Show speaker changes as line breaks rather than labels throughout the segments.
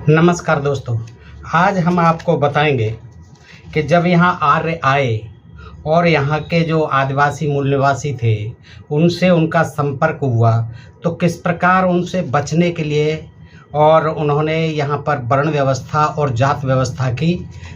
नमस्कार दोस्तों, आज हम आपको बताएंगे कि जब यहाँ आर्य आए और यहाँ के जो आदिवासी मूल निवासी थे उनसे उनका संपर्क हुआ तो किस प्रकार उनसे बचने के लिए और उन्होंने यहाँ पर वर्ण व्यवस्था और जात व्यवस्था की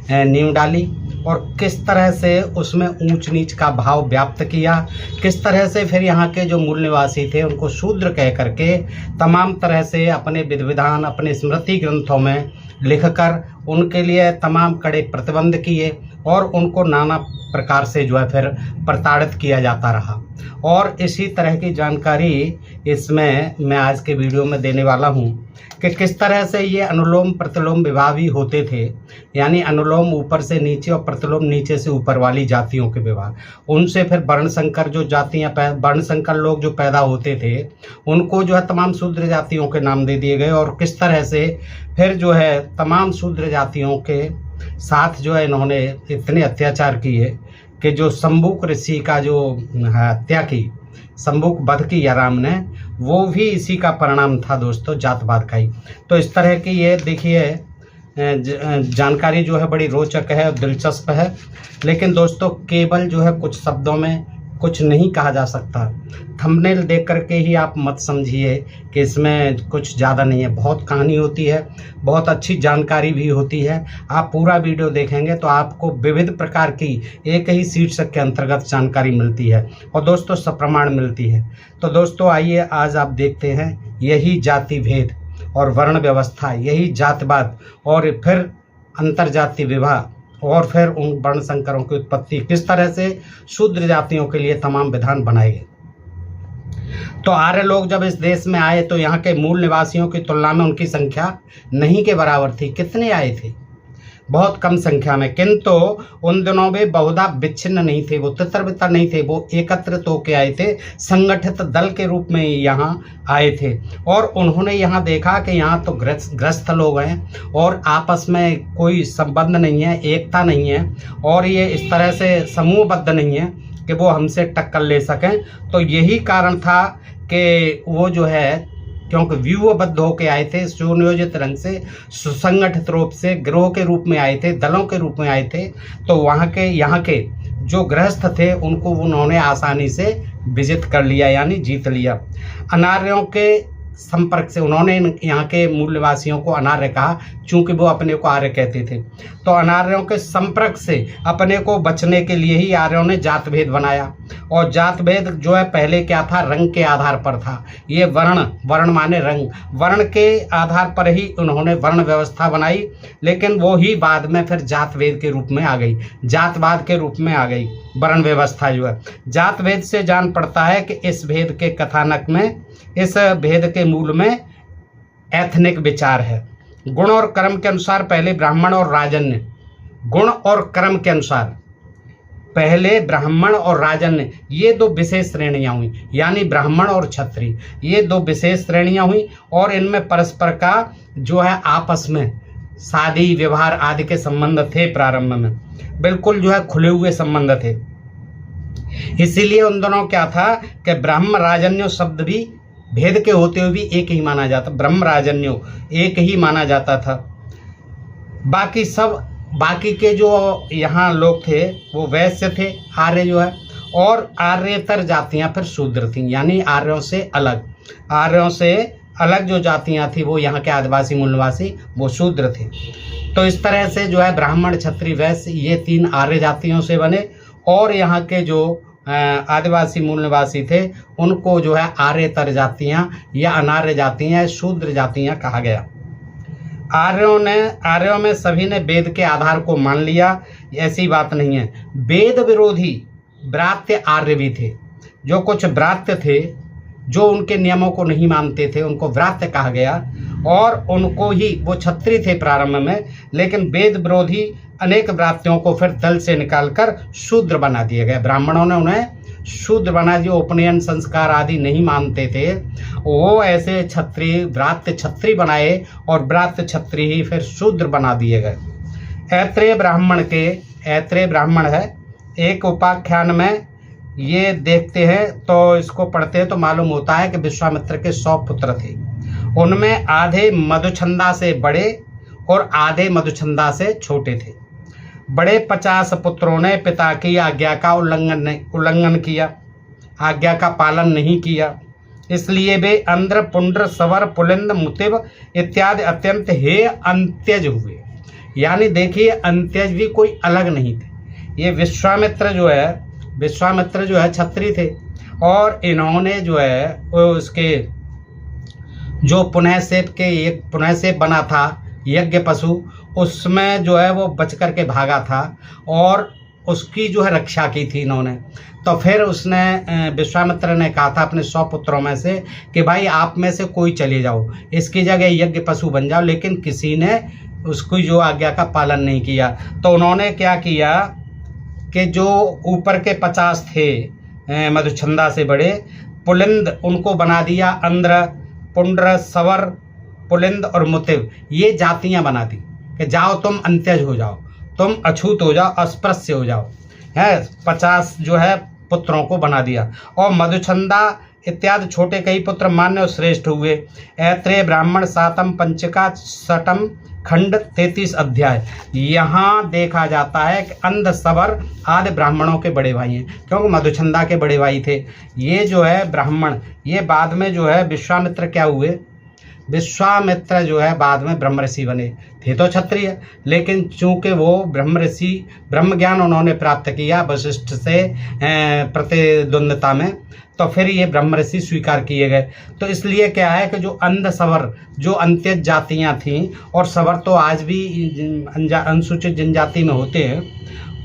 नींव डाली और किस तरह से उसमें ऊंच नीच का भाव व्याप्त किया, किस तरह से फिर यहाँ के जो मूल निवासी थे उनको शूद्र कह करके तमाम तरह से अपने विधि विधान अपने स्मृति ग्रंथों में लिखकर उनके लिए तमाम कड़े प्रतिबंध किए और उनको नाना प्रकार से जो है फिर प्रताड़ित किया जाता रहा। और इसी तरह की जानकारी इसमें मैं आज के वीडियो में देने वाला हूँ कि किस तरह से ये अनुलोम प्रतिलोम विवाह भी होते थे, यानी अनुलोम ऊपर से नीचे और प्रतिलोम नीचे से ऊपर वाली जातियों के विवाह। उनसे फिर वर्णशंकर जो जातियाँ वर्णशंकर लोग जो पैदा होते थे उनको जो है तमाम शूद्र जातियों के नाम दे दिए गए और किस तरह से फिर जो है तमाम शूद्र जातियों के साथ जो है इन्होंने इतने अत्याचार किए कि जो शंभुक ऋषि का जो हत्या की, शंभुक वध की राम ने, वो भी इसी का परिणाम था दोस्तों, जातवाद का ही। तो इस तरह की ये देखिए जानकारी जो है बड़ी रोचक है और दिलचस्प है, लेकिन दोस्तों केवल जो है कुछ शब्दों में कुछ नहीं कहा जा सकता। थंबनेल देख करके ही आप मत समझिए कि इसमें कुछ ज़्यादा नहीं है, बहुत कहानी होती है, बहुत अच्छी जानकारी भी होती है। आप पूरा वीडियो देखेंगे तो आपको विविध प्रकार की एक ही शीर्षक के अंतर्गत जानकारी मिलती है और दोस्तों सप्रमाण मिलती है। तो दोस्तों आइए आज आप देखते हैं यही जाति भेद और वर्ण व्यवस्था, यही जातवाद और फिर अंतर्जातीय विवाह और फिर उन वर्ण संकरों की उत्पत्ति किस तरह से शूद्र जातियों के लिए तमाम विधान बनाए गए। तो आर्य लोग जब इस देश में आए तो यहाँ के मूल निवासियों की तुलना में उनकी संख्या नहीं के बराबर थी। कितने आए थे? बहुत कम संख्या में, किंतु उन दिनों में बहुधा विच्छिन्न नहीं थे, वो तितर बितर नहीं थे, वो एकत्रित होके आए थे, संगठित दल के रूप में यहाँ आए थे। और उन्होंने यहाँ देखा कि यहाँ तो ग्रस्त लोग हैं और आपस में कोई संबंध नहीं है, एकता नहीं है और ये इस तरह से समूहबद्ध नहीं है कि वो हमसे टक्कर ले सकें। तो यही कारण था कि वो जो है क्योंकि व्यूहबद्ध होके आए थे, सुनियोजित रंग से, सुसंगठित रूप से, गिरोह के रूप में आए थे, दलों के रूप में आए थे, तो यहाँ के जो गृहस्थ थे उनको उन्होंने आसानी से विजित कर लिया, यानी जीत लिया। अनार्यों के संपर्क से उन्होंने यहाँ के मूल निवासियों को अनार्य कहा, चूंकि वो अपने को आर्य कहते थे। तो अनार्यों के संपर्क से अपने को बचने के लिए ही आर्यों ने जात भेद बनाया। और जात भेद जो है पहले क्या था, रंग के आधार पर था। ये वर्ण माने रंग, वर्ण के आधार पर ही उन्होंने वर्ण व्यवस्था बनाई, लेकिन वो ही बाद में फिर जात भेद के रूप में आ गई, जातवाद के रूप में आ गई वर्ण व्यवस्था जो है। जात भेद से जान पड़ता है कि इस भेद के कथानक में, इस भेद के मूल में एथनिक विचार है। गुण और कर्म के अनुसार पहले ब्राह्मण और राजन्य, गुण और कर्म के अनुसार पहले ब्राह्मण और राजन्य, ये दो विशेष श्रेणियां हुई, यानी ब्राह्मण और क्षत्रिय, ये दो विशेष श्रेणियां हुई और इनमें परस्पर का जो है आपस में शादी व्यवहार आदि के संबंध थे। प्रारंभ में बिल्कुल जो है खुले हुए संबंध थे। इसीलिए उन दोनों क्या था कि ब्राह्म राजन्यो शब्द भी भेद के होते हुए भी एक ही माना जाता, ब्रह्म राजन्यो एक ही माना जाता था। बाकी के जो यहाँ लोग थे वो वैश्य थे, आर्य जो है, और आर्यतर जातियाँ फिर शूद्र थीं, यानी आर्यों से अलग जो जातियाँ थी वो यहाँ के आदिवासी मूल निवासी वो शूद्र थे। तो इस तरह से जो है ब्राह्मण क्षत्रिय वैश्य ये तीन आर्य जातियों से बने और यहाँ के जो आदिवासी मूल निवासी थे उनको जो है आर्यतर जातियाँ या अनार्य जातियाँ, शूद्र जातियाँ कहा गया। आर्यों में सभी ने वेद के आधार को मान लिया, ऐसी बात नहीं है। वेद विरोधी ब्रात्य आर्य भी थे, जो कुछ ब्रात्य थे जो उनके नियमों को नहीं मानते थे उनको व्रात्य कहा गया और उनको ही, वो क्षत्रिय थे प्रारंभ में, लेकिन वेद विरोधी अनेक व्रात्यों को फिर दल से निकालकर शूद्र बना दिया गया। ब्राह्मणों ने उन्हें शूद्र बना, जो उपनयन संस्कार आदि नहीं मानते थे वो ऐसे क्षत्रिय व्रात्य क्षत्रिय बनाए और व्रात्य क्षत्रिय ही फिर शूद्र बना दिए गए। ऐत्रेय ब्राह्मण है, एक उपाख्यान में ये देखते हैं तो इसको पढ़ते हैं तो मालूम होता है कि विश्वामित्र के 100 पुत्र थे, उनमें आधे मधुछंदा से बड़े और आधे मधुचंदा से छोटे थे। बड़े 50 पुत्रों ने पिता की आज्ञा का उल्लंघन किया, आज्ञा का पालन नहीं किया, इसलिए वे अंध्र, पुंड्र, सवर, पुलिंद, मुतिब इत्यादि अत्यंत हेय अंत्यज हुए। यानी देखिए, अंत्यज भी कोई अलग नहीं थे। ये विश्वामित्र जो है क्षत्रिय थे, और इन्होंने जो है उसके जो पुनःसेप बना था यज्ञ पशु, उसमें जो है वो बच करके भागा था और उसकी जो है रक्षा की थी इन्होंने। तो फिर उसने विश्वामित्र ने कहा था अपने 100 पुत्रों में से कि भाई आप में से कोई चले जाओ, इसकी जगह यज्ञ पशु बन जाओ, लेकिन किसी ने उसकी जो आज्ञा का पालन नहीं किया। तो उन्होंने क्या किया कि जो ऊपर के 50 थे मधुचंदा से बड़े, पुलिंद उनको बना दिया अंध्र, पुंड्र, सवर, पुलिंद और मुतिब, ये जातियां बना दी कि जाओ तुम अंत्यज हो जाओ, तुम अछूत हो जाओ, अस्पृश्य हो जाओ, है 50 जो है पुत्रों को बना दिया। और मधुचंदा इत्यादि छोटे कई पुत्र मान्य और श्रेष्ठ हुए। ऐत्रेय ब्राह्मण सातम पंचका सटम खंड 33 अध्याय। यहाँ देखा जाता है कि अंध, सवर आदि ब्राह्मणों के बड़े भाई हैं, क्योंकि मधुचंदा के बड़े भाई थे। ये जो है ब्राह्मण, ये बाद में जो है विश्वामित्र क्या हुए, विश्वामित्र जो है बाद में ब्रह्म ऋषि बने। थे तो क्षत्रिय, लेकिन चूंकि वो ब्रह्म ज्ञान उन्होंने प्राप्त किया वशिष्ठ से प्रतिद्वंद्विता में, तो फिर ये ब्रह्म ऋषि स्वीकार किए गए। तो इसलिए क्या है कि जो अंध, सवर जो अंत्यज जातियां थीं, और सवर तो आज भी अनुसूचित जनजाति में होते हैं,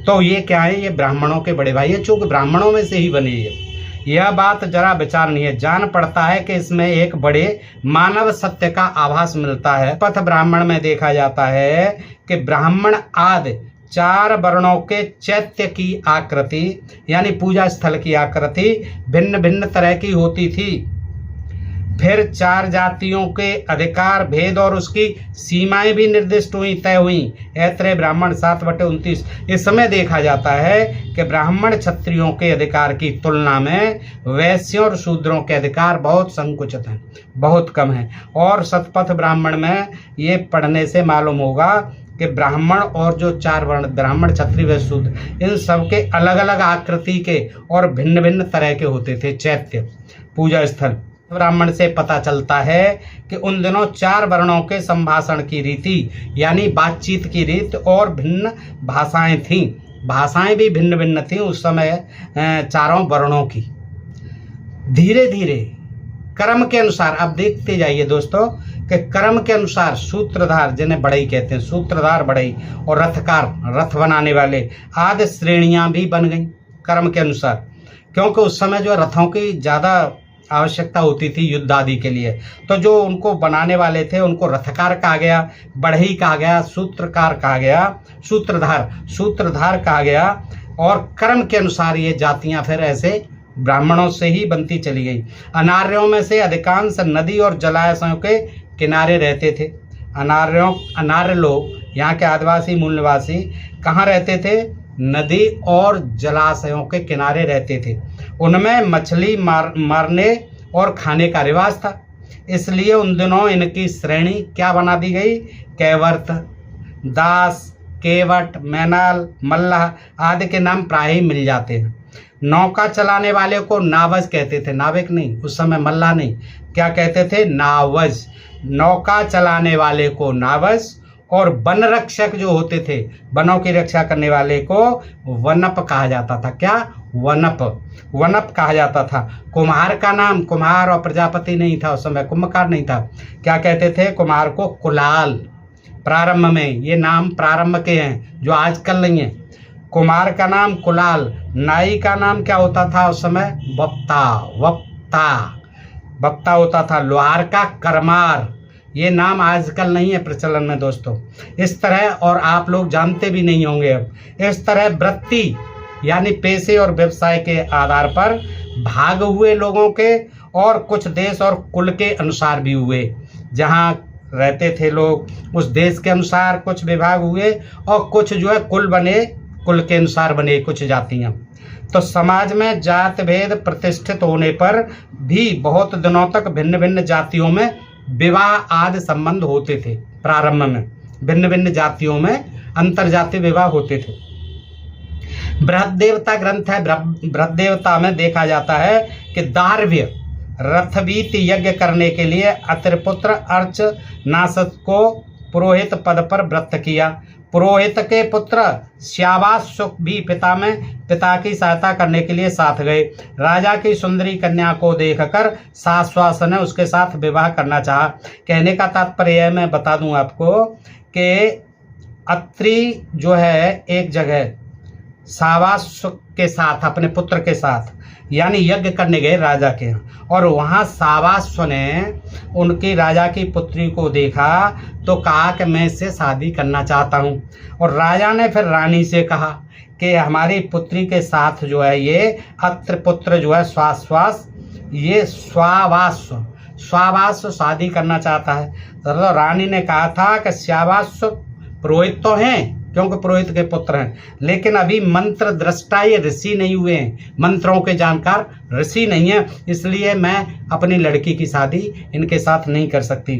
तो ये क्या है, ये ब्राह्मणों के बड़े भाई हैं, चूंकि ब्राह्मणों में से ही बने ये। यह बात जरा विचारणीय है। जान पड़ता है कि इसमें एक बड़े मानव सत्य का आभास मिलता है। पथ ब्राह्मण में देखा जाता है कि ब्राह्मण आदि 4 वर्णों के चैत्य की आकृति, यानी पूजा स्थल की आकृति भिन्न भिन्न तरह की होती थी। फिर 4 जातियों के अधिकार, भेद और उसकी सीमाएं भी निर्दिष्ट हुई, तय हुई। ऐत्रेय ब्राह्मण 7/29। इस समय देखा जाता है कि ब्राह्मण क्षत्रियों के अधिकार की तुलना में वैश्यों और शूद्रों के अधिकार बहुत संकुचित हैं, बहुत कम हैं। और शतपथ ब्राह्मण में ये पढ़ने से मालूम होगा कि ब्राह्मण और जो 4 वर्ण, ब्राह्मण, क्षत्रिय, वैश्य, शूद्र, इन सबके अलग अलग आकृति के और भिन्न भिन्न तरह के होते थे चैत्य पूजा स्थल। ब्राह्मण से पता चलता है कि उन दिनों 4 वर्णों के संभाषण की रीति, यानी बातचीत की रीत, और भिन्न भाषाएं थीं। भाषाएं भी भिन्न भिन्न थीं उस समय 4 वर्णों की। धीरे धीरे कर्म के अनुसार, अब देखते जाइए दोस्तों कि कर्म के अनुसार सूत्रधार, जिन्हें बढ़ई कहते हैं, सूत्रधार, बढ़ई और रथकार, रथ बनाने वाले आदि श्रेणियां भी बन गईं कर्म के अनुसार, क्योंकि उस समय जो रथों की ज़्यादा आवश्यकता होती थी युद्ध आदि के लिए। तो जो उनको बनाने वाले थे उनको रथकार कहा गया, बढ़ई कहा गया, सूत्रकार कहा गया, सूत्रधार कहा गया। और कर्म के अनुसार ये जातियां फिर ऐसे ब्राह्मणों से ही बनती चली गई। अनार्यों में से अधिकांश नदी और जलाशयों के किनारे रहते थे। अनार्य लोग, यहाँ के आदिवासी मूल निवासी कहाँ रहते थे? नदी और जलाशयों के किनारे रहते थे। उनमें मछली मारने और खाने का रिवाज था, इसलिए उन दिनों इनकी श्रेणी क्या बना दी गई? कैवर्त, दास, केवट, मैनाल, मल्लाह आदि के नाम प्राय ही मिल जाते हैं। नौका चलाने वाले को नावज कहते थे, नाविक नहीं, उस समय मल्लाह नहीं, क्या कहते थे? नावज। नौका चलाने वाले को नावज, और वन रक्षक जो होते थे, वनों की रक्षा करने वाले को वनप कहा जाता था। क्या? वनप कहा जाता था। कुम्हार का नाम, कुम्हार और प्रजापति नहीं था उस समय, कुंभकार नहीं था, क्या कहते थे? कुम्हार को कुलाल। प्रारंभ में ये नाम प्रारंभ के हैं जो आजकल नहीं है। कुम्हार का नाम कुलाल। नाई का नाम क्या होता था उस समय? वप्ता होता था। लोहार का करमार। ये नाम आजकल नहीं है प्रचलन में दोस्तों। इस तरह, और आप लोग जानते भी नहीं होंगे अब, इस तरह वृत्ति यानी पेशे और व्यवसाय के आधार पर भाग हुए लोगों के, और कुछ देश और कुल के अनुसार भी हुए। जहाँ रहते थे लोग उस देश के अनुसार कुछ विभाग हुए, और कुछ जो है कुल बने, कुल के अनुसार बने कुछ जातियाँ। तो समाज में जात भेद प्रतिष्ठित होने पर भी बहुत दिनों तक भिन्न भिन्न जातियों में विवाह आदि संबंध होते थे प्रारंभ में, भिन्न भिन्न जातियों में अंतर जातीय विवाह होते थे। बृहदेवता ग्रंथ है, बृहदेवता में देखा जाता है कि दार्व्य रथवीत यज्ञ करने के लिए अत्रिपुत्र अर्च नासक को पुरोहित पद पर व्रत किया। पुरोहित के पुत्र श्यावास भी पिता की सहायता करने के लिए साथ गए। राजा की सुंदरी कन्या को देखकर साश्वास ने उसके साथ विवाह करना चाहा। कहने का तात्पर्य मैं बता दूं आपको कि अत्रि जो है एक जगह सावास के साथ अपने पुत्र के साथ यानी यज्ञ करने गए राजा के यहाँ, और वहाँ सावास ने उनकी राजा की पुत्री को देखा तो कहा कि मैं इससे शादी करना चाहता हूँ। और राजा ने फिर रानी से कहा कि हमारी पुत्री के साथ जो है ये अत्रिपुत्र जो है स्वावास शादी करना चाहता है। तो रानी ने कहा था कि श्यावास पुरोहित तो हैं क्योंकि पुरोहित के पुत्र हैं, लेकिन अभी मंत्र दृष्टा ये ऋषि नहीं हुए हैं, मंत्रों के जानकार ऋषि नहीं है, इसलिए मैं अपनी लड़की की शादी इनके साथ नहीं कर सकती।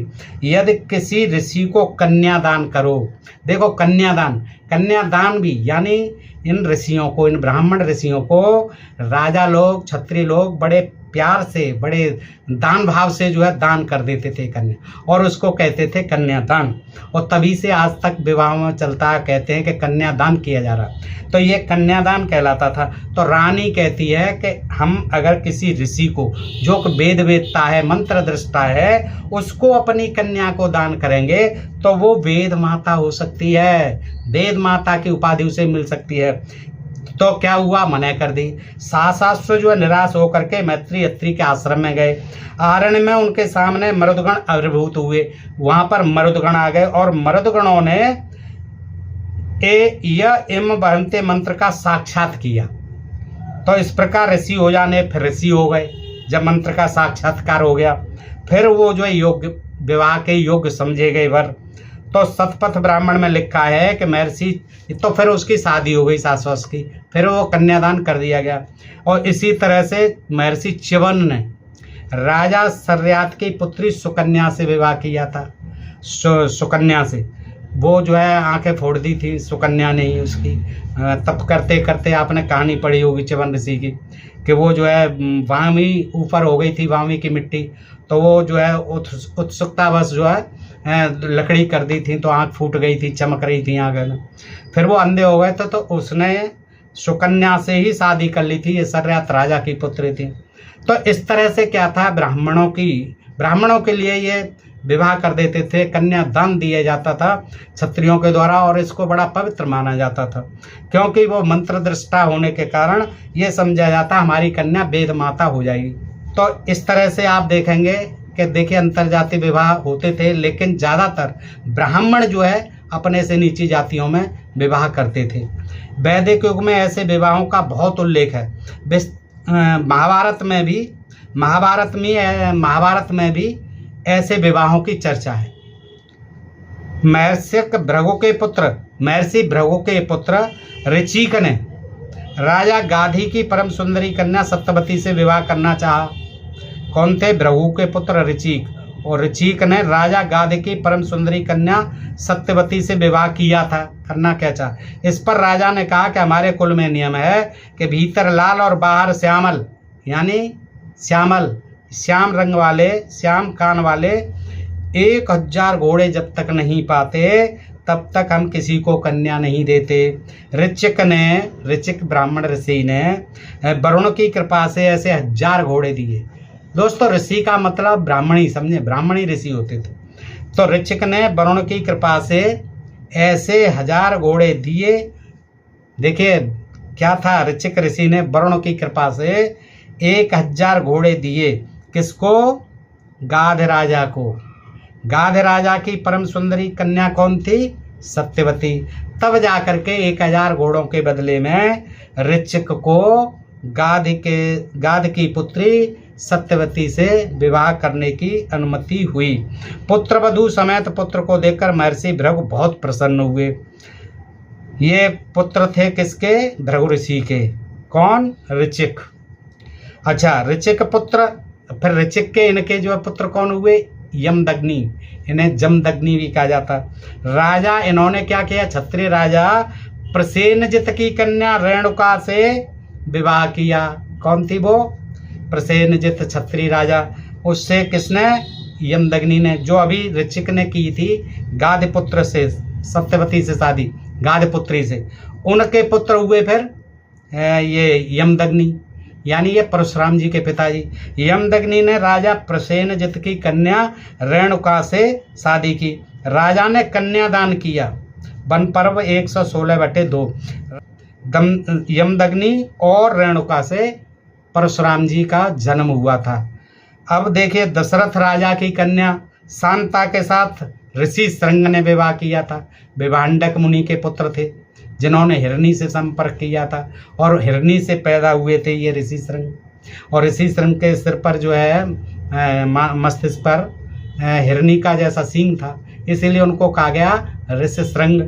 यदि किसी ऋषि को कन्यादान करो, देखो कन्यादान भी यानी इन ऋषियों को, इन ब्राह्मण ऋषियों को राजा लोग, क्षत्रिय लोग बड़े प्यार से, बड़े दान भाव से जो है दान कर देते थे कन्या, और उसको कहते थे कन्यादान। और तभी से आज तक विवाह में चलता है, कहते हैं कि कन्यादान किया जा रहा, तो ये कन्यादान कहलाता था। तो रानी कहती है कि हम अगर किसी ऋषि को जो वेद वेदता है, मंत्र दृष्टा है, उसको अपनी कन्या को दान करेंगे तो वो वेद माता हो सकती है, वेद माता की उपाधि उसे मिल सकती है। तो क्या हुआ, मना कर दी। सासाश्व जो है निराश होकर के मैत्री अत्रि के आश्रम में गए। आरण्य में उनके सामने मरुदगण आविर्भूत हुए। वहां पर मरुदगण आ गए और मरुदगणों ने इम बहंते मंत्र का साक्षात किया। तो इस प्रकार ऋषि हो जाने फिर ऋषि हो गए। जब मंत्र का साक्षात्कार हो गया फिर वो जो है योग्य, विवाह के योग्य समझे गए वर। तो शतपथ ब्राह्मण में लिखा है कि महर्षि, तो फिर उसकी शादी हो गई सासवस की, फिर वो कन्यादान कर दिया गया। और इसी तरह से महर्षि च्यवन ने राजा सर्यात की पुत्री सुकन्या से विवाह किया था। सुकन्या से वो जो है आंखें फोड़ दी थी सुकन्या ने ही उसकी। तप करते करते आपने कहानी पढ़ी होगी च्यवन ऋषि की कि वो जो है वामी ऊपर हो गई थी, वामी की मिट्टी, तो वो जो है उत्सुकतावश जो है लकड़ी कर दी थी, तो आंख फूट गई थी, चमक रही थी आंखें में। फिर वो अंधे हो गए थे, तो उसने सुकन्या से ही शादी कर ली थी। ये सर्यात राजा की पुत्री थी। तो इस तरह से क्या था, ब्राह्मणों के लिए ये विवाह कर देते थे, कन्यादान दिया जाता था क्षत्रियों के द्वारा, और इसको बड़ा पवित्र माना जाता था क्योंकि वो मंत्र दृष्टा होने के कारण ये समझा जाता हमारी कन्या वेद माता हो जाएगी। तो इस तरह से आप देखेंगे कि देखिए अंतरजातीय विवाह होते थे, लेकिन ज़्यादातर ब्राह्मण जो है अपने से नीची जातियों में विवाह करते थे। वैदिक युग में ऐसे विवाहों का बहुत उल्लेख है। महाभारत में भी ऐसे विवाहों की चर्चा है। महर्षि भृगु के पुत्र ऋचिक ने राजा गाधी की परम सुंदरी कन्या सत्यवती से विवाह करना चाहा। कौन थे? भृगु के पुत्र ऋचिक। और ऋचिक ने राजा गाधी की परम सुंदरी कन्या सत्यवती से विवाह किया था, करना क्या चाहा। इस पर राजा ने कहा कि हमारे कुल में नियम है कि भीतर लाल और बाहर श्यामल, यानी श्याम रंग वाले, श्याम कान वाले 1000 घोड़े जब तक नहीं पाते तब तक हम किसी को कन्या नहीं देते। ऋचिक ब्राह्मण ऋषि ने वरुण की कृपा से ऐसे 1000 घोड़े दिए। दोस्तों ऋषि का मतलब ब्राह्मण ही समझे, ब्राह्मण ही ऋषि होते थे। तो ऋचिक ने वरुण की कृपा से ऐसे 1000 घोड़े दिए। देखिए क्या था, ऋचिक ऋषि ने वरुण की कृपा से 1000 घोड़े दिए। किसको? गाध राजा को। गाध राजा की परम सुंदरी कन्या कौन थी? सत्यवती। तब जाकर के 1000 घोड़ों के बदले में ऋचिक को गाध की पुत्री सत्यवती से विवाह करने की अनुमति हुई। पुत्र वधू समेत पुत्र को देखकर महर्षि भृगु बहुत प्रसन्न हुए। ये पुत्र थे किसके? भृगु ऋषि के। कौन? ऋचिक। अच्छा, ऋचिक पुत्र, फिर ऋचिक के इनके जो पुत्र कौन हुए? यमदग्नि। इन्हें जमदग्नि भी कहा जाता। राजा इन्होंने क्या किया, क्षत्रिय राजा प्रसेनजित की कन्या रेणुका से विवाह किया। कौन थी वो? प्रसेनजित क्षत्रिय राजा। उससे किसने? यमदग्नि ने, जो अभी ऋचिक ने की थी गाधपुत्र से, सत्यवती से शादी, गाधपुत्री से। उनके पुत्र हुए फिर ये यमदग्नि, यानी ये परशुराम जी के पिताजी। यमदग्नि ने राजा प्रसेनजित की कन्या रेणुका से शादी की। राजा ने कन्यादान किया। वन पर्व 116/2। यमदग्नि और रेणुका से परशुराम जी का जन्म हुआ था। अब देखिए, दशरथ राजा की कन्या शांता के साथ ऋषि श्रृंग ने विवाह किया था। विभांडक मुनि के पुत्र थे जिन्होंने हिरणी से संपर्क किया था, और हिरणी से पैदा हुए थे ये ऋषि श्रृंग। और ऋषि श्रृंग के सिर पर जो है मस्तिष्क पर हिरणी का जैसा सींग था, इसीलिए उनको कहा गया ऋषि श्रृंग।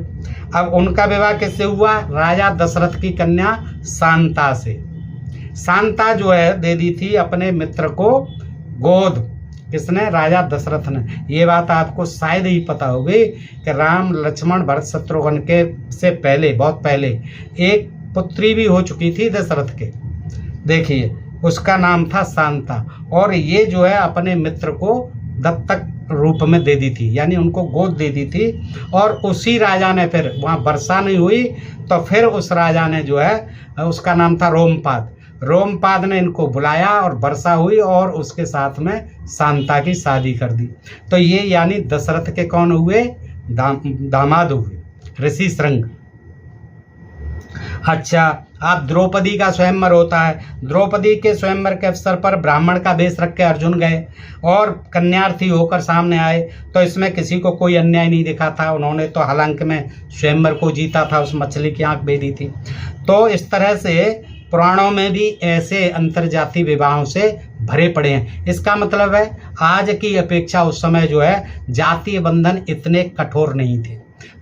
अब उनका विवाह किससे हुआ? राजा दशरथ की कन्या शांता से। शांता जो है दे दी थी अपने मित्र को गोद। किसने? राजा दशरथ ने। ये बात आपको शायद ही पता होगी कि राम लक्ष्मण भरत शत्रुघ्न के से पहले, बहुत पहले, एक पुत्री भी हो चुकी थी दशरथ के। देखिए, उसका नाम था शांता, और ये जो है अपने मित्र को दत्तक रूप में दे दी थी, यानी उनको गोद दे दी थी। और उसी राजा ने फिर, वहाँ वर्षा नहीं हुई तो फिर उस राजा ने जो है, उसका नाम था रोमपाद, रोमपाद ने इनको बुलाया और वर्षा हुई और उसके साथ में शांता की शादी कर दी। तो ये यानी दशरथ के कौन हुए? दामाद हुए, ऋषि श्रृंग। अच्छा, आप द्रौपदी का स्वयंवर होता है। द्रौपदी के स्वयंवर के अवसर पर ब्राह्मण का वेश रख के अर्जुन गए और कन्यार्थी होकर सामने आए, तो इसमें किसी को कोई अन्याय नहीं दिखा था। उन्होंने तो हालांकि में स्वयंवर को जीता था, उस मछली की आंख बेदी थी। तो इस तरह से पुराणों में भी ऐसे अंतर्जातीय विवाहों से भरे पड़े हैं। इसका मतलब है आज की अपेक्षा उस समय जो है जातीय बंधन इतने कठोर नहीं थे।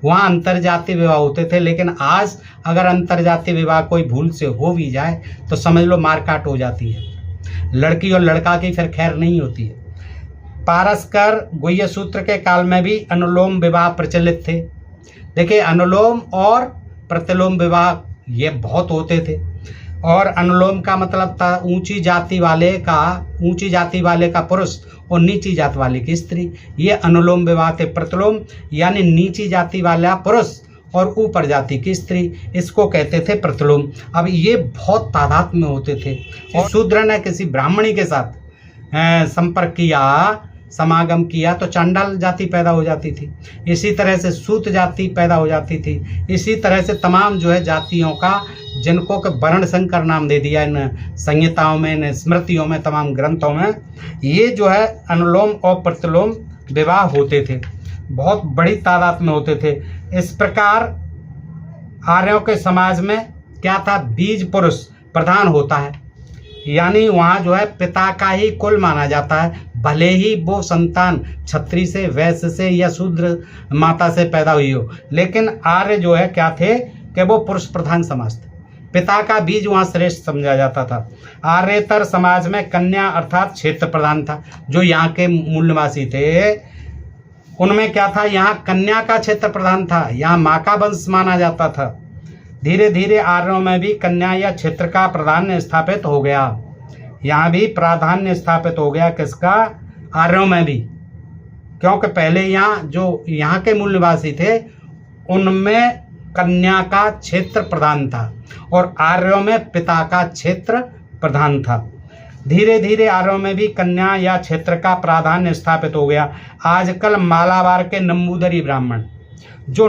वहाँ अंतर्जातीय विवाह होते थे, लेकिन आज अगर अंतर्जातीय विवाह कोई भूल से हो भी जाए तो समझ लो मारकाट हो जाती है। लड़की और लड़का की फिर खैर नहीं होती है। पारस्कर गुह्य सूत्र के काल में भी अनुलोम विवाह प्रचलित थे। देखिए, अनुलोम और प्रतिलोम विवाह ये बहुत होते थे। और अनुलोम का मतलब था ऊंची जाति वाले का पुरुष और नीची जाति वाले की स्त्री, ये अनुलोम विवाह थे। प्रतिलोम यानी नीची जाति वाला पुरुष और ऊपर जाति की स्त्री, इसको कहते थे प्रतिलोम। अब ये बहुत तादाद में होते थे। और शूद्र ने किसी ब्राह्मणी के साथ संपर्क किया, समागम किया, तो चांडाल जाति पैदा हो जाती थी। इसी तरह से सूत जाति पैदा हो जाती थी। इसी तरह से तमाम जो है जातियों का, जिनको के वर्ण संकर नाम दे दिया इन संहिताओं में, इन स्मृतियों में, तमाम ग्रंथों में, ये जो है अनुलोम और प्रतिलोम विवाह होते थे, बहुत बड़ी तादाद में होते थे। इस प्रकार आर्यों के समाज में क्या था? बीज पुरुष प्रधान होता है, यानी वहाँ जो है पिता का ही कुल माना जाता है, भले ही वो संतान क्षत्रिय से, वैश्य से या शूद्र माता से पैदा हुई हो। लेकिन आर्य जो है क्या थे कि वो पुरुष प्रधान समाज थे, पिता का बीज वहाँ श्रेष्ठ समझा जाता था। आर्यतर समाज में कन्या अर्थात क्षेत्र प्रधान था। जो यहाँ के मूल निवासी थे उनमें क्या था? यहाँ कन्या का क्षेत्र प्रधान था, यहाँ माँ का वंश माना जाता था। धीरे धीरे आर्यों में भी कन्या या क्षेत्र का प्राधान्य स्थापित हो गया। यहाँ भी प्राधान्य स्थापित हो गया, किसका? आर्यों में भी, क्योंकि पहले यहाँ के मूल निवासी थे उनमें कन्या का क्षेत्र प्रधान था और आर्यों में पिता का क्षेत्र प्रधान था। धीरे धीरे आर्यों में भी कन्या या क्षेत्र का प्राधान्य स्थापित हो गया। आजकल मालाबार के नंबूदरी ब्राह्मण जो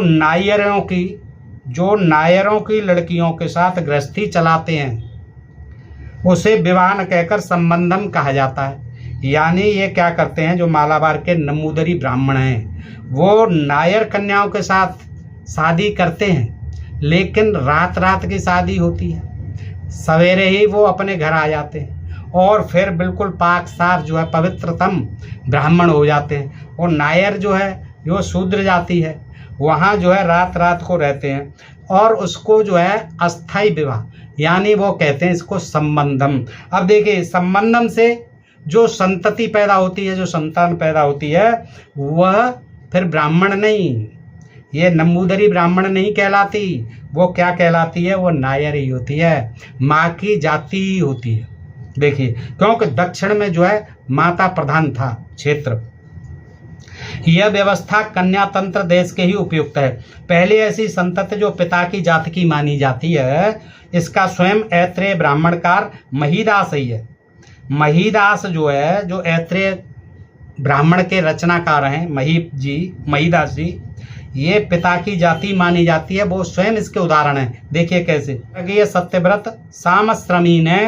नायरों की लड़कियों के साथ गृहस्थी चलाते हैं, उसे विवाह न कहकर संबंधम कहा जाता है। यानी ये क्या करते हैं? जो मालाबार के नंबूदरी ब्राह्मण हैं वो नायर कन्याओं के साथ शादी करते हैं, लेकिन रात रात की शादी होती है, सवेरे ही वो अपने घर आ जाते हैं और फिर बिल्कुल पाक साफ जो है पवित्रतम ब्राह्मण हो जाते हैं। और नायर जो है वो शूद्र जाति है, वहाँ जो है रात रात को रहते हैं और उसको जो है अस्थाई विवाह, यानी वो कहते हैं इसको संबंधम। अब देखिए, संबंधम से जो संतति पैदा होती है, जो संतान पैदा होती है, वह फिर ब्राह्मण नहीं, ये नंबूदरी ब्राह्मण नहीं कहलाती, वो क्या कहलाती है, वो नायर ही होती है, माँ की जाति ही होती है। देखिए, क्योंकि दक्षिण में जो है माता प्रधान था क्षेत्र। यह व्यवस्था कन्या तंत्र देश के ही उपयुक्त है। पहले ऐसी संतति जो पिता की जाति की मानी जाती है, इसका स्वयं ऐत्रेय ब्राह्मणकार महीदास ही है। महीदास जो है, जो ऐत्रेय ब्राह्मण के रचनाकार हैं, महीदास जी, ये पिता की जाति मानी जाती है, वो स्वयं इसके उदाहरण हैं। देखिए कैसे, ये सत्यव्रत सामश्रमी ने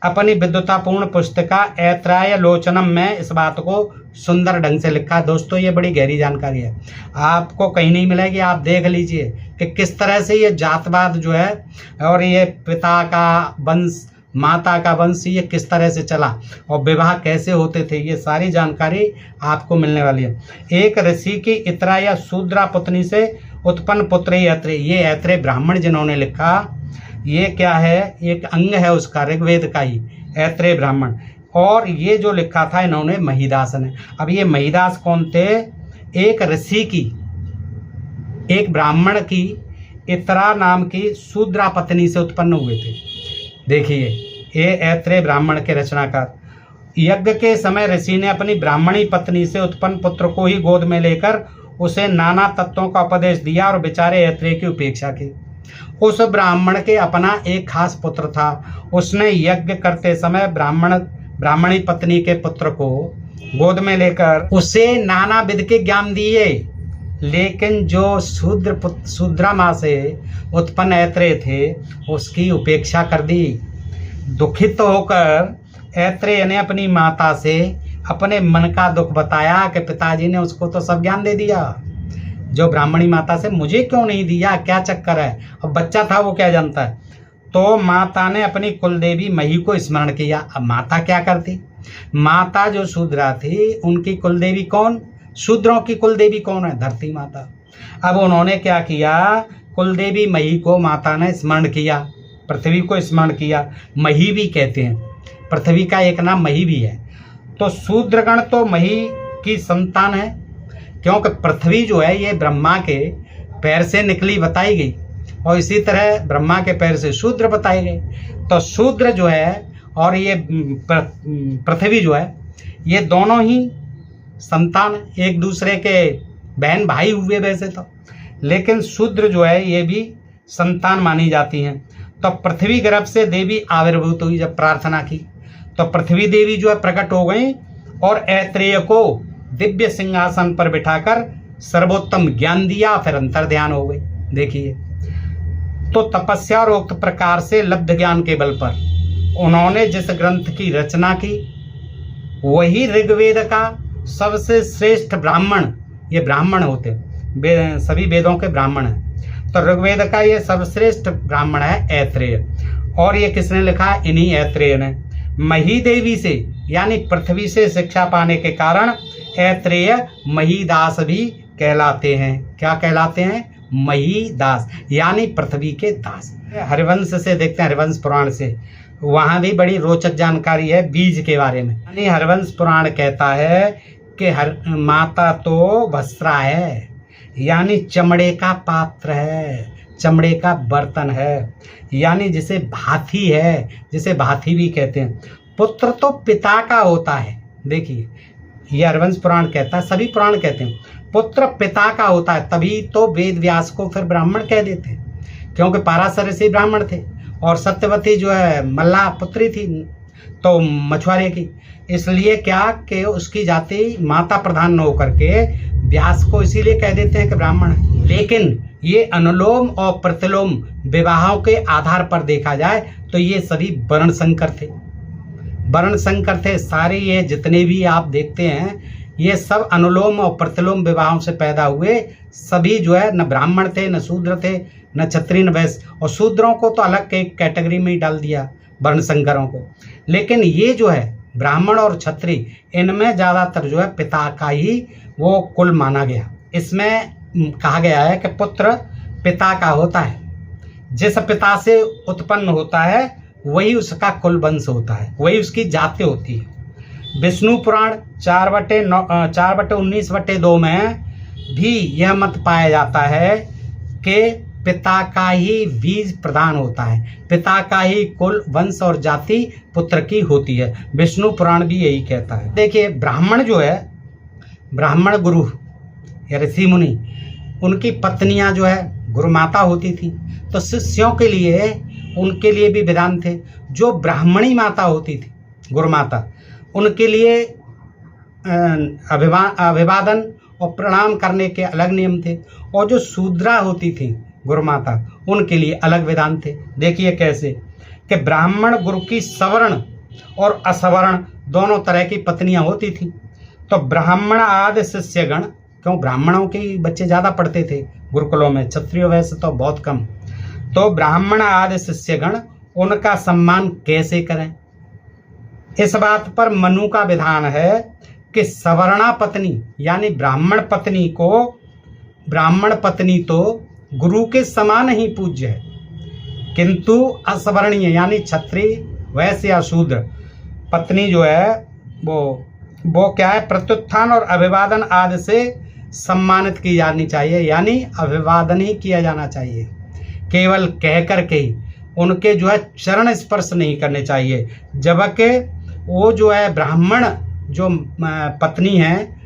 अपनी विद्वतापूर्ण पुस्तिका ऐत्राय लोचनम में इस बात को सुंदर ढंग से लिखा है। दोस्तों, ये बड़ी गहरी जानकारी है, आपको कहीं नहीं मिलेगी। आप देख लीजिए कि किस तरह से ये जातवाद जो है और ये पिता का वंश, माता का वंश, ये किस तरह से चला और विवाह कैसे होते थे, ये सारी जानकारी आपको मिलने वाली है। एक ऋषि की इतरा या शूद्रा पुत्री से उत्पन्न पुत्र ऐत्रेय, ये ऐत्रेय ब्राह्मण जिन्होंने लिखा, ये क्या है, एक अंग है उसका, ऋग्वेद का ही, ऐत्रेय ब्राह्मण। और ये जो लिखा था इन्होंने महीदास ने। अब ये महीदास कौन थे, एक ऋषि की, एक ब्राह्मण की इतरा नाम की शूद्रा पत्नी से उत्पन्न हुए थे। देखिए, ये ऐत्रेय ब्राह्मण के रचनाकार। यज्ञ के समय ऋषि ने अपनी ब्राह्मणी पत्नी से उत्पन्न पुत्र को ही गोद में लेकर उसे नाना तत्वों का उपदेश दिया और बेचारे ऐत्रेय की उपेक्षा की। उस ब्राह्मण के अपना एक खास पुत्र था। उसने यज्ञ करते समय ब्राह्मणी पत्नी के पुत्र को गोद में लेकर उसे नाना विध के ज्ञान दिए, लेकिन जो शूद्रा माँ से उत्पन्न ऐत्रेय थे, उसकी उपेक्षा कर दी। दुखित होकर ऐत्रेय ने अपनी माता से अपने मन का दुख बताया कि पिताजी ने उसको तो सब ज्ञान दे दिया, जो ब्राह्मणी माता से मुझे क्यों नहीं दिया, क्या चक्कर है, अब बच्चा था वो क्या जानता है। तो माता ने अपनी कुलदेवी मही को स्मरण किया। अब माता क्या करती, माता जो शूद्रा थी उनकी कुलदेवी कौन, शूद्रों की कुलदेवी कौन है, धरती माता। अब उन्होंने क्या किया, कुलदेवी मही को माता ने स्मरण किया, पृथ्वी को स्मरण किया। मही भी कहते हैं, पृथ्वी का एक नाम मही भी है। तो शूद्रगण तो मही की संतान है, क्योंकि पृथ्वी जो है ये ब्रह्मा के पैर से निकली बताई गई, और इसी तरह ब्रह्मा के पैर से शूद्र बताए गए। तो शूद्र जो है और ये पृथ्वी जो है, ये दोनों ही संतान, एक दूसरे के बहन भाई हुए वैसे तो, लेकिन शूद्र जो है ये भी संतान मानी जाती हैं। तो पृथ्वी गर्भ से देवी आविर्भूत हुई। जब प्रार्थना की तो पृथ्वी देवी जो है प्रकट हो गई और ऐत्रेय को दिव्य सिंहासन पर बिठाकर सर्वोत्तम ज्ञान दिया, फिर अंतर ध्यान हो गई। देखिए, तो तपस्या और उक्त प्रकार से लब्ध ज्ञान के बल पर उन्होंने जिस ग्रंथ की रचना की, वही ऋग्वेद का सबसे श्रेष्ठ ब्राह्मण, ये ब्राह्मण होते सभी वेदों के ब्राह्मण हैं, तो ऋग्वेद का ये सर्वश्रेष्ठ ब्राह्मण है ऐत्रेय। और ये किसने लिखा, इन्हीं ऐत्रेय ने। मही देवी से यानी पृथ्वी से शिक्षा पाने के कारण ऐत्रेय महीदास भी कहलाते हैं। क्या कहलाते हैं, महीदास, यानी पृथ्वी के दास। हरिवंश से देखते हैं, हरिवंश पुराण से, वहाँ भी बड़ी रोचक जानकारी है बीज के बारे में। यानी हरिवंश पुराण कहता है कि माता तो भस्त्रा है, यानी चमड़े का पात्र है, चमड़े का बर्तन है, यानी जिसे भाथी है, जिसे भाथी भी कहते हैं। पुत्र तो पिता का होता है। देखिए, ये हरिवंश पुराण कहता है, सभी पुराण कहते हैं पुत्र पिता का होता है। तभी तो वेद व्यास को फिर ब्राह्मण कह देते, क्योंकि पाराशर ऋषि ब्राह्मण थे और सत्यवती जो है मल्लाह पुत्री थी, तो मछुआरे की। इसलिए क्या कि उसकी जाति माता प्रधान न होकर के व्यास को इसीलिए कह देते हैं कि ब्राह्मण है। लेकिन ये अनुलोम और प्रतिलोम विवाहों के आधार पर देखा जाए तो ये सभी वर्ण संकर थे, वर्ण संकर थे सारे। ये जितने भी आप देखते हैं ये सब अनुलोम और प्रतिलोम विवाहों से पैदा हुए। सभी जो है न ब्राह्मण थे, न शूद्र थे, न क्षत्रिय, न वैश्य। और शूद्रों को तो अलग एक कैटेगरी में ही डाल दिया, वर्ण संकरों को। लेकिन ये जो है ब्राह्मण और क्षत्रिय, इनमें ज़्यादातर जो है पिता का ही वो कुल माना गया। इसमें कहा गया है कि पुत्र पिता का होता है, जिस पिता से उत्पन्न होता है वही उसका कुल वंश होता है, वही उसकी जाति होती है। विष्णु पुराण 4/19/2 में भी यह मत पाया जाता है कि पिता का ही बीज प्रदान होता है, पिता का ही कुल, वंश और जाति पुत्र की होती है। विष्णु पुराण भी यही कहता है। देखिए, ब्राह्मण जो है, ब्राह्मण गुरु या ऋषि मुनि, उनकी पत्नियां जो है गुरु माता होती थी। तो शिष्यों के लिए, उनके लिए भी विधान थे। जो ब्राह्मणी माता होती थी, गुरु माता, उनके लिए अभिवादन और प्रणाम करने के अलग नियम थे। और जो शूद्रा होती थी गुरु माता, उनके लिए अलग विधान थे। देखिए कैसे कि ब्राह्मण गुरु की सवर्ण और असवर्ण दोनों तरह की पत्नियां होती थी। तो ब्राह्मण आदि शिष्यगण, क्यों, ब्राह्मणों के बच्चे ज़्यादा पढ़ते थे गुरुकुलों में, क्षत्रियों वैसे तो बहुत कम। तो ब्राह्मण आदि शिष्यगण, उनका सम्मान कैसे करें, इस बात पर मनु का विधान है कि सवर्णा पत्नी यानी ब्राह्मण पत्नी को, ब्राह्मण पत्नी तो गुरु के समान ही पूज्य है, किंतु असवर्णीय यानी क्षत्रिय, वैश्य या शूद्र पत्नी जो है वो क्या है, प्रत्युत्थान और अभिवादन आदि से सम्मानित की जानी चाहिए, यानी अभिवादन ही किया जाना चाहिए। केवल कह कर के ही उनके जो है चरण स्पर्श नहीं करने चाहिए। जबकि वो जो है ब्राह्मण जो पत्नी है,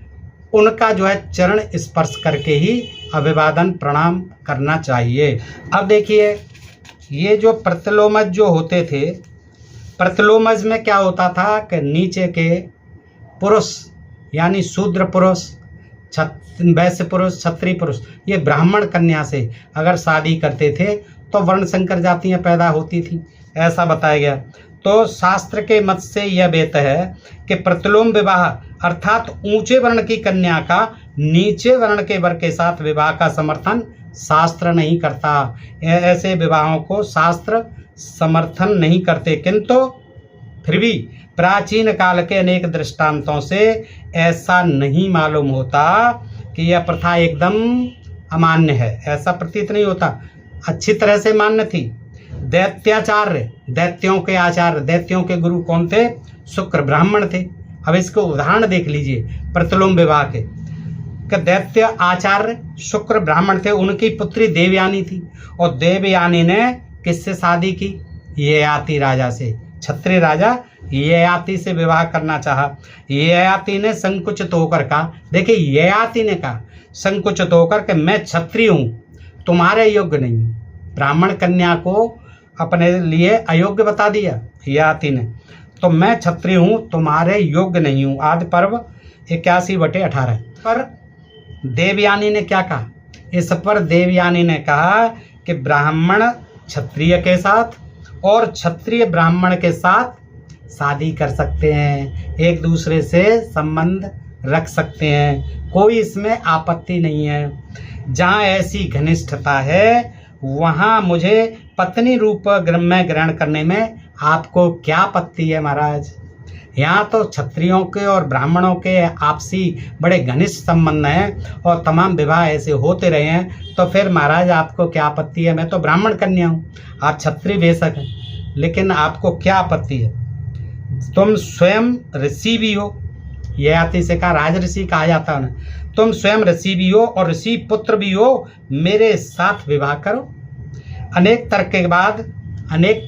उनका जो है चरण स्पर्श करके ही अभिवादन प्रणाम करना चाहिए। अब देखिए, ये जो प्रतिलोमज जो होते थे, प्रतिलोमज में क्या होता था कि नीचे के पुरुष यानी शूद्र पुरुष, वैश्य पुरुष, क्षत्रिय पुरुष, ये ब्राह्मण कन्या से अगर शादी करते थे तो वर्ण संकर जातियाँ पैदा होती थी, ऐसा बताया गया। तो शास्त्र के मत से यह बेत है कि प्रतिलोम विवाह अर्थात ऊंचे वर्ण की कन्या का नीचे वर्ण के वर के साथ विवाह का समर्थन शास्त्र नहीं करता। ऐसे विवाहों को शास्त्र समर्थन नहीं करते, किंतु फिर भी प्राचीन काल के अनेक दृष्टांतों से ऐसा नहीं मालूम होता कि यह प्रथा एकदम अमान्य है, ऐसा प्रतीत नहीं होता, अच्छी तरह से मान्य थी। दैत्याचार्य, दैत्यों के आचार्य, दैत्यों के गुरु कौन थे, शुक्र ब्राह्मण थे। अब इसको उदाहरण देख लीजिए प्रतिलोम विवाह के, दैत्य आचार्य शुक्र ब्राह्मण थे, उनकी पुत्री देवयानी थी, और देवयानी ने किससे शादी की, ययाति राजा से, क्षत्रिय राजा ययाति से विवाह करना चाहा। ययाति ने संकुचित होकर कहा, देखिए ययाति ने कहा संकुचित होकर कि मैं क्षत्रिय हूँ, तुम्हारे योग्य नहीं हूँ। ब्राह्मण कन्या को अपने लिए अयोग्य बता दिया ययाति ने, तो मैं क्षत्रिय हूँ, तुम्हारे योग्य नहीं हूँ। आदि पर्व 81/18 पर देवयानी ने क्या कहा, इस पर देवयानी ने कहा कि ब्राह्मण क्षत्रिय के साथ और क्षत्रिय ब्राह्मण के साथ शादी कर सकते हैं, एक दूसरे से संबंध रख सकते हैं, कोई इसमें आपत्ति नहीं है। जहाँ ऐसी घनिष्ठता है वहाँ मुझे पत्नी रूप में ग्रहण करने में आपको क्या आपत्ति है महाराज। यहाँ तो क्षत्रियों के और ब्राह्मणों के आपसी बड़े घनिष्ठ संबंध हैं और तमाम विवाह ऐसे होते रहे हैं, तो फिर महाराज आपको क्या आपत्ति है। मैं तो ब्राह्मण कन्या हूँ, आप क्षत्रिय बेशक हैं, लेकिन आपको क्या आपत्ति है। तुम स्वयं ऋषि भी हो, ययाति से कहा, राज ऋषि कहा जाता है उन्हें, तुम स्वयं ऋषि भी हो और ऋषि पुत्र भी हो, मेरे साथ विवाह करो। अनेक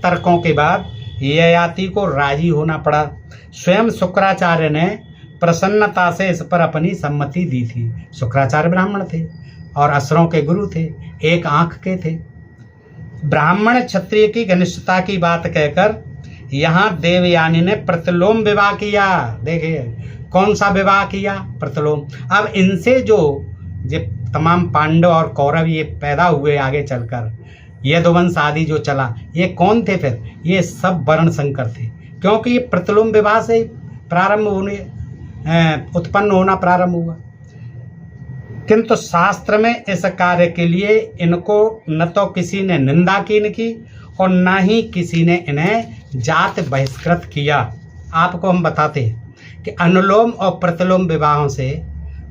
तर्कों के बाद ययाति को राजी होना पड़ा। स्वयं शुक्राचार्य ने प्रसन्नता से इस पर अपनी सम्मति दी थी। शुक्राचार्य ब्राह्मण थे और असुरों के गुरु थे, एक आंख के थे। ब्राह्मण क्षत्रिय की घनिष्ठता की बात कहकर यहाँ देवयानी ने प्रतिलोम विवाह किया। देखिए कौन सा विवाह किया, प्रतिलोम। अब इनसे जो तमाम पांडव और कौरव ये पैदा हुए आगे चलकर, यदुवंश आदि जो चला, ये कौन थे फिर, ये सब वर्ण संकर थे, क्योंकि ये प्रतिलोम विवाह से प्रारंभ होने उत्पन्न होना प्रारंभ हुआ। किंतु शास्त्र में इस कार्य के लिए इनको न तो किसी ने निंदा की इनकी और न ही किसी ने इन्हें जात बहिष्कृत किया। आपको हम बताते हैं कि अनुलोम और प्रतिलोम विवाहों से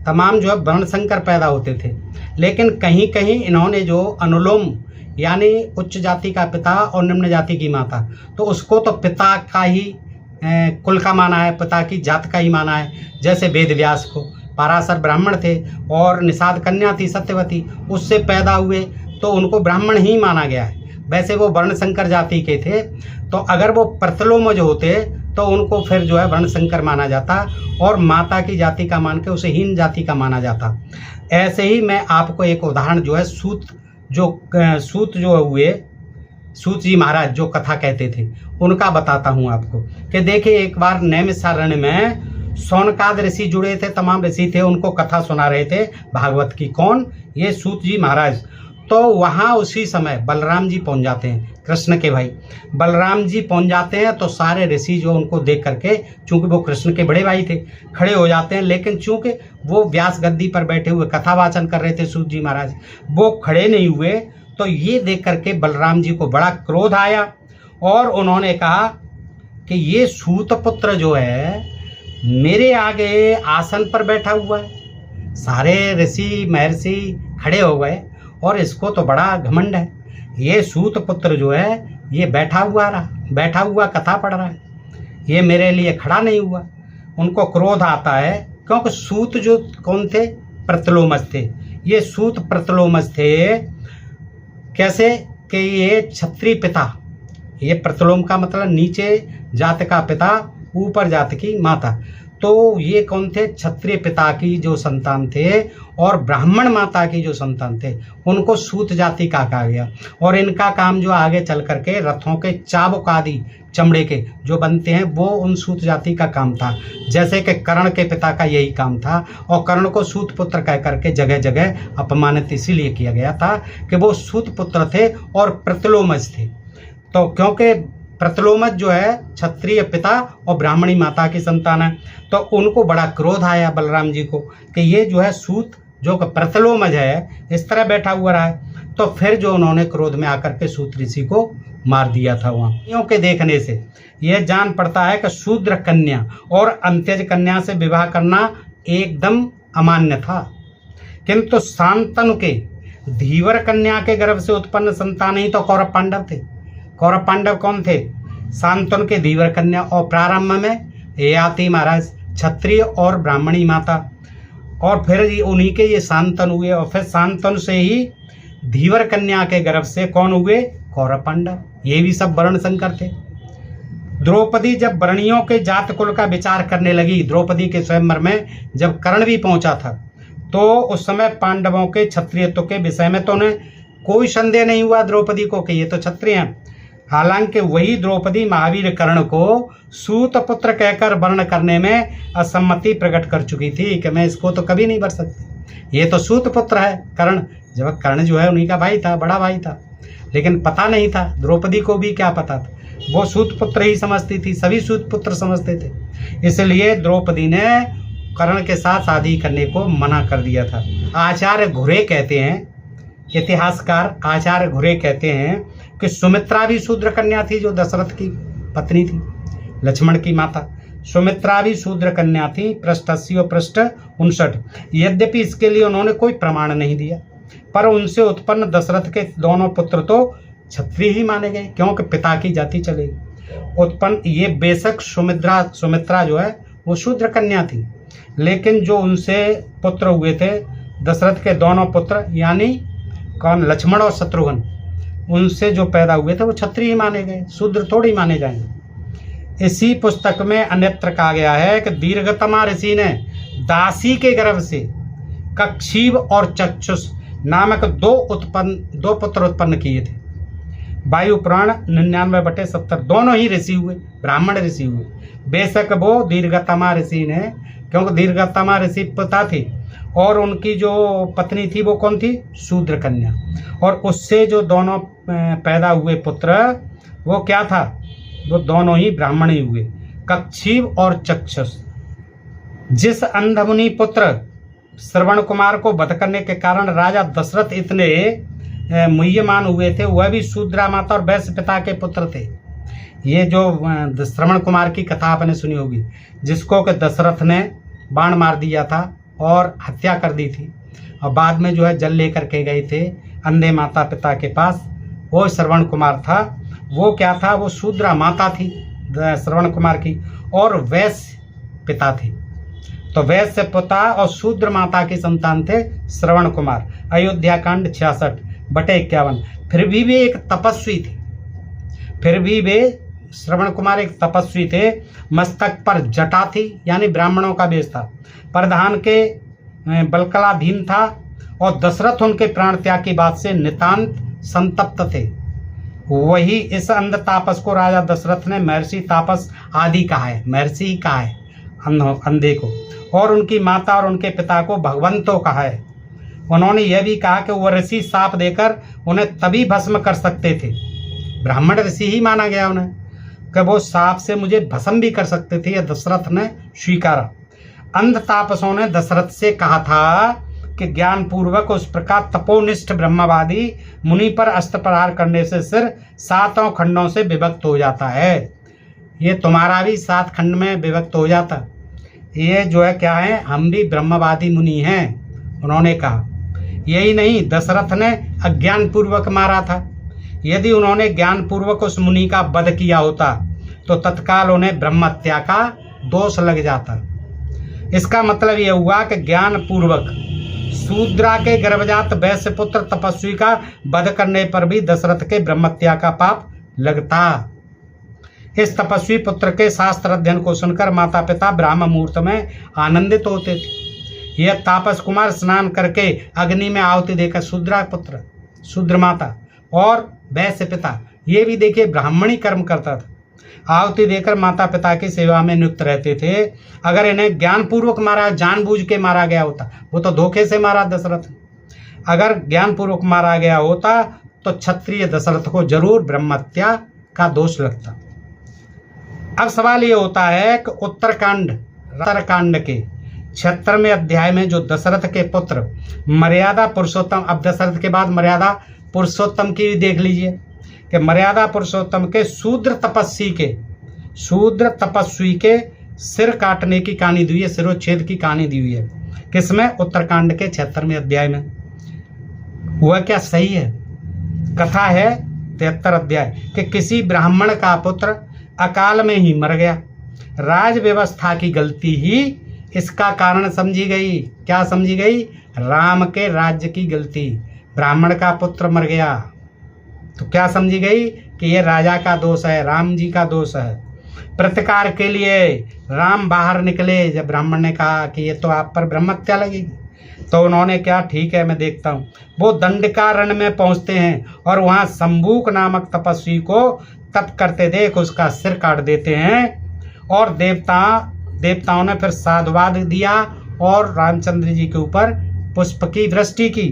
तमाम जो है वर्ण संकर पैदा होते थे, लेकिन कहीं कहीं इन्होंने जो अनुलोम यानी उच्च जाति का पिता और निम्न जाति की माता, तो उसको तो पिता का ही कुल का माना है, पिता की जात का ही माना है। जैसे वेद व्यास को पराशर ब्राह्मण थे और निषाद कन्या थी सत्यवती, उससे पैदा हुए तो उनको ब्राह्मण ही माना गया है। वैसे वो वर्ण संकर जाति के थे, तो अगर वो प्रतलोमज होते तो उनको फिर जो है वर्ण संकर माना जाता और माता की जाति का मान के उसे हीन जाति का माना जाता। ऐसे ही मैं आपको एक उदाहरण जो है सूत जो हुए, सूत जी महाराज जो कथा कहते थे उनका बताता हूँ आपको कि देखिए, एक बार नैमिषारण्य में शौनकाद ऋषि जुड़े थे, तमाम ऋषि थे, उनको कथा सुना रहे थे भागवत की। कौन? ये सूत जी महाराज। तो वहाँ उसी समय बलराम जी पहुँच जाते हैं, कृष्ण के भाई बलराम जी पहुँच जाते हैं। तो सारे ऋषि जो उनको देख करके, चूंकि वो कृष्ण के बड़े भाई थे, खड़े हो जाते हैं। लेकिन चूंकि वो व्यास गद्दी पर बैठे हुए कथा वाचन कर रहे थे सूत जी महाराज, वो खड़े नहीं हुए। तो ये देख करके बलराम जी को बड़ा क्रोध आया और उन्होंने कहा कि ये सूत पुत्र जो है मेरे आगे आसन पर बैठा हुआ है। सारे ऋषि महर्षि खड़े हो गए और इसको तो बड़ा घमंड है, ये सूत पुत्र जो है ये बैठा हुआ कथा पढ़ रहा है, ये मेरे लिए खड़ा नहीं हुआ। उनको क्रोध आता है क्योंकि सूत जो कौन थे? प्रतलोमज थे। ये सूत प्रतलोमज थे। कैसे कि ये क्षत्रिय पिता, ये प्रतलोम का मतलब नीचे जात का पिता, ऊपर जात की माता। तो ये कौन थे? क्षत्रिय पिता की जो संतान थे और ब्राह्मण माता की जो संतान थे, उनको सूत जाति का कहा गया। और इनका काम जो आगे चल करके रथों के चाबुक आदि चमड़े के जो बनते हैं, वो उन सूत जाति का काम था। जैसे कि कर्ण के पिता का यही काम था और कर्ण को सूत पुत्र कह करके जगह जगह अपमानित इसीलिए किया गया था कि वो सूत पुत्र थे और प्रतलोमज थे। तो क्योंकि प्रतलोमज जो है क्षत्रिय पिता और ब्राह्मणी माता की संतान है, तो उनको बड़ा क्रोध आया बलराम जी को कि ये जो है सूत जो प्रतलोमज है इस तरह बैठा हुआ रहा है। तो फिर जो उन्होंने क्रोध में आकर के सूत ऋषि को मार दिया था। वहाँ के देखने से यह जान पड़ता है कि शूद्र कन्या और अंत्यज कन्या से विवाह करना एकदम अमान्य था, किंतु शांतनु के धीवर कन्या के गर्भ से उत्पन्न संतान ही तो कौरव पांडव थे। कौरव पांडव कौन थे? शांतनु के धीवर कन्या। और प्रारंभ में ययाति महाराज क्षत्रिय और ब्राह्मणी माता, और फिर उन्हीं के ये शांतनु हुए और फिर शांतनु से ही धीवर कन्या के गर्भ से कौन हुए? कौरव पांडव। ये भी सब वर्ण संकर थे। द्रौपदी जब वर्णियों के जात कुल का विचार करने लगी, द्रौपदी के स्वयंवर में जब कर्ण भी पहुंचा था, तो उस समय पांडवों के क्षत्रियत्व के विषय में तो उन्हें कोई संदेह नहीं हुआ द्रौपदी को कि ये तो क्षत्रिय हैं। हालांकि वही द्रौपदी महावीर कर्ण को सूत पुत्र कहकर वर्ण करने में असम्मति प्रकट कर चुकी थी कि मैं इसको तो कभी नहीं वर सकती, ये तो सूत पुत्र है कर्ण। जब कर्ण जो है उन्हीं का भाई था, बड़ा भाई था, लेकिन पता नहीं था, द्रौपदी को भी क्या पता था, वो सूत पुत्र ही समझती थी, सभी सूत पुत्र समझते थे। इसलिए द्रौपदी ने कर्ण के साथ शादी करने को मना कर दिया था। आचार्य घुरे कहते हैं, इतिहासकार आचार्य घुरे कहते हैं कि सुमित्रा भी शूद्र कन्या थी, जो दशरथ की पत्नी थी, लक्ष्मण की माता। सुमित्रा भी शूद्र कन्या थी, पृष्ठ 80 और पृष्ठ 59। यद्यपि इसके लिए उन्होंने कोई प्रमाण नहीं दिया, पर उनसे उत्पन्न दशरथ के दोनों पुत्र तो क्षत्रिय ही माने गए, क्योंकि पिता की जाति चलेगी। उत्पन्न ये बेशक सुमित्रा जो है वो शूद्र कन्या थी, लेकिन जो उनसे पुत्र हुए थे दशरथ के दोनों पुत्र, यानी कौन? लक्ष्मण और शत्रुघ्न, उनसे जो पैदा हुए थे वो क्षत्रिय माने गए, शूद्र थोड़ी माने जाएंगे। इसी पुस्तक में अन्यत्र कहा गया है कि दीर्घतमा ऋषि ने दासी के गर्भ से कक्षीब और चक्षुष नामक दो पुत्र उत्पन्न किए थे। वायु पुराण 99/70। दोनों ही ऋषि हुए, ब्राह्मण ऋषि हुए। बेशक वो दीर्घतमा ऋषि ने, क्योंकि दीर्घतमा ऋषि पिता थे और उनकी जो पत्नी थी वो कौन थी? शूद्र कन्या। और उससे जो दोनों पैदा हुए पुत्र वो क्या था? वो दोनों ही ब्राह्मण ही हुए, कक्षीब और चक्षुष। जिस अंधमुनि पुत्र श्रवण कुमार को वध करने के कारण राजा दशरथ इतने मुह्यमान हुए थे, वह भी शूद्रा माता और वैश्य पिता के पुत्र थे। ये जो श्रवण कुमार की कथा आपने सुनी होगी, जिसको कि दशरथ ने बाण मार दिया था और हत्या कर दी थी, और बाद में जो है जल लेकर के गए थे अंधे माता पिता के पास, वो श्रवण कुमार था। वो क्या था? वो शूद्रा माता थी, श्रवण कुमार की, और वैश्य पिता थे। तो वैश्य पिता और शूद्र माता की संतान थे श्रवण कुमार। अयोध्या कांड 66/51। फिर भी वे एक तपस्वी थे, फिर भी वे श्रवण कुमार एक तपस्वी थे। मस्तक पर जटा थी, यानी ब्राह्मणों का वेश था। प्रधान के बलकलाधीन था, और दशरथ उनके प्राण त्याग की बात से नितांत संतप्त थे। वही इस अंध तापस को राजा दशरथ ने महर्षि तापस आदि कहा है, महर्षि ही कहा है अंधे को, और उनकी माता और उनके पिता को भगवंतो कहा है। उन्होंने यह भी कहा कि वह ऋषि साप देकर उन्हें तभी भस्म कर सकते थे। ब्राह्मण ऋषि ही माना गया उन्हें कि वो साप से मुझे भस्म भी कर सकते थे। यह दशरथ ने स्वीकारा। अंध तापसों ने दशरथ से कहा था कि ज्ञान पूर्वक उस प्रकार तपोनिष्ठ ब्रह्मवादी मुनि पर अस्त्र प्रहार करने से सिर 7 खंडों से विभक्त हो जाता है। ये तुम्हारा भी 7 खंड में विभक्त हो जाता। ये जो है क्या है, हम भी ब्रह्मवादी मुनि हैं, उन्होंने कहा। यही नहीं, दशरथ ने अज्ञान पूर्वक मारा था। यदि उन्होंने ज्ञान पूर्वक उस मुनि का वध किया होता तो तत्काल उन्हें ब्रह्महत्या का दोष लग जाता। इसका मतलब यह हुआ कि ज्ञान पूर्वक शूद्रा के गर्भजात वैश्य पुत्र तपस्वी का वध करने पर भी दशरथ के ब्रह्महत्या का पाप लगता। इस तपस्वी पुत्र के शास्त्र अध्ययन को सुनकर माता पिता ब्राह्म मुहूर्त में आनंदित होते थे। यह तापस कुमार स्नान करके अग्नि में आहुति देकर शूद्रा पुत्र, शूद्र माता और वैश्य पिता, ये भी देखिए ब्राह्मणी कर्म करता था, आहुति देकर माता पिता की सेवा में नियुक्त रहते थे। अगर इन्हें ज्ञानपूर्वक मारा, जानबूझ के मारा गया होता, वो तो धोखे से मारा दशरथ, अगर ज्ञानपूर्वक मारा गया होता तो क्षत्रिय दशरथ को जरूर ब्रह्महत्या का दोष लगता। अब सवाल ये होता है कि उत्तरकांड के 76वें अध्याय में जो दशरथ के पुत्र मर्यादा पुरुषोत्तम, अब दशरथ के बाद मर्यादा पुरुषोत्तम की भी देख लीजिए कि मर्यादा पुरुषोत्तम के शूद्र तपस्वी के सिर काटने की कहानी दी हुई है, सिरोच्छेद की कहानी दी हुई है। किसमें? उत्तरकांड के 76वें अध्याय में। हुआ क्या? सही है, कथा है 73 अध्याय कि किसी ब्राह्मण का पुत्र अकाल में ही मर गया। राज व्यवस्था की गलती ही इसका कारण समझी गई। क्या समझी गई? राम के राज्य की गलती। ब्राह्मण का पुत्र मर गया तो क्या समझी गई कि ये राजा का दोष है, राम जी का दोष है। प्रतिकार के लिए राम बाहर निकले। जब ब्राह्मण ने कहा कि ये तो आप पर ब्रह्महत्या लगेगी, तो उन्होंने क्या, ठीक है मैं देखता हूँ। वो दंडकारण्य में पहुँचते हैं और वहाँ शंभूक नामक तपस्वी को तप करते देख उसका सिर काट देते हैं। और देवताओं ने फिर साधुवाद दिया और रामचंद्र जी के ऊपर पुष्प की वृष्टि की।